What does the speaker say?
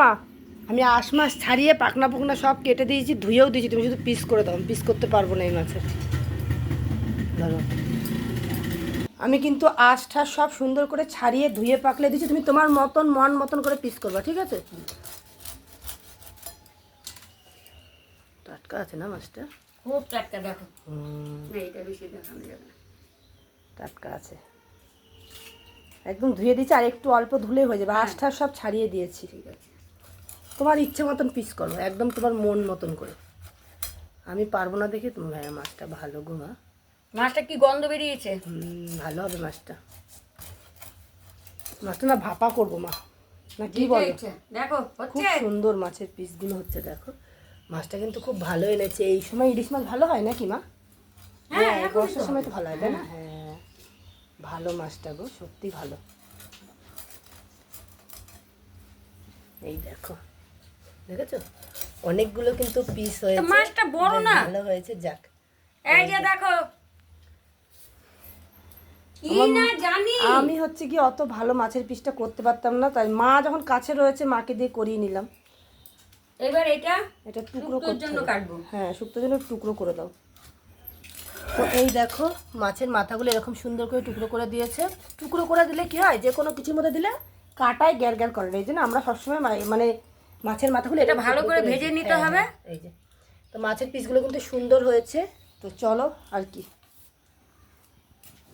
মা, আমি আঁশ মাছ ছাড়িয়ে পাখনা পুকনা সব কেটে দিয়েছি, ধুয়েও দিয়েছি, তুমি শুধু পিস করে দাও। পিস করতে পারবো না এই মাছের। ধরো, আমি কিন্তু আঁশ ঠাস সব সুন্দর করে ছাড়িয়ে ধুয়ে পাকলে দিয়েছি, তুমি তোমার মতন মন মতন করে পিস করবা, ঠিক আছে? টাটকা আছে না মাছটা? খুব টাটকা, দেখো। এটা বেশি দেখানো যাবে না। টাটকা আছে, একদম ধুয়ে দিয়েছি, আর একটু অল্প ধুলে হয়ে যাবে। আঁশ ঠাস সব ছাড়িয়ে দিয়েছি। ঠিক আছে, তোমার ইচ্ছে মতন পিস করো, একদম তোমার মন মতন করে। আমি পারবো না দেখে তুমি। ভাইয়া মাছটা ভালো গো মা, মাছটা কি গন্ধ বেরিয়েছে। ভালো হবে মাছটা। মাছটা না ভাপা করবো মা, না কি ঠিক বলো? আছে, দেখো খুব হচ্ছে। সুন্দর মাছের পিসগুলো হচ্ছে, দেখো। মাছটা কিন্তু খুব ভালো এনেছে। এই সময় ইলিশ মাছ ভালো হয় নাকি মা? হ্যাঁ, হ্যাঁ, এখনই বর্ষার তো সময় তো হবে। ভালো হয়, তাই না? হ্যাঁ, ভালো মাছটা গো, সত্যি ভালো। এই দেখো, দেখেছো অনেকগুলো কিন্তু পিস হয়েছে। মাছটা বড় বেশ না? ভালো হয়েছে, যাক। এই যে দেখো, কি না জানি। আমি হচ্ছে কি অত ভালো মাছের পিসটা করতে পারতাম না, তাই মা যখন কাছে রয়েছে মাকে দিয়ে করিয়ে নিলাম। এবার এটা এটা টুকরো শুক্তোর করতে জন্য হবে। কাটবো। হ্যাঁ, শুক্তোর জন্য টুকরো করে দাও। তো এই দেখো, মাছের মাথাগুলো এরকম সুন্দর করে টুকরো করে দিয়েছে। টুকরো করে দিলে কি হয়, যে কোনো কিছুর মধ্যে দিলে কাটায় গ্যার গ্যার করে না। এই জন্য আমরা সবসময় মানে মাছের মাথাগুলো এটা এরকম ভালো টুকরো করে করে ভেজে দিই। নিতে হ্যাঁ, হবে। হ্যাঁ, এই যে। তো মাছের পিসগুলো কিন্তু সুন্দর হয়েছে। তো চলো আর কি,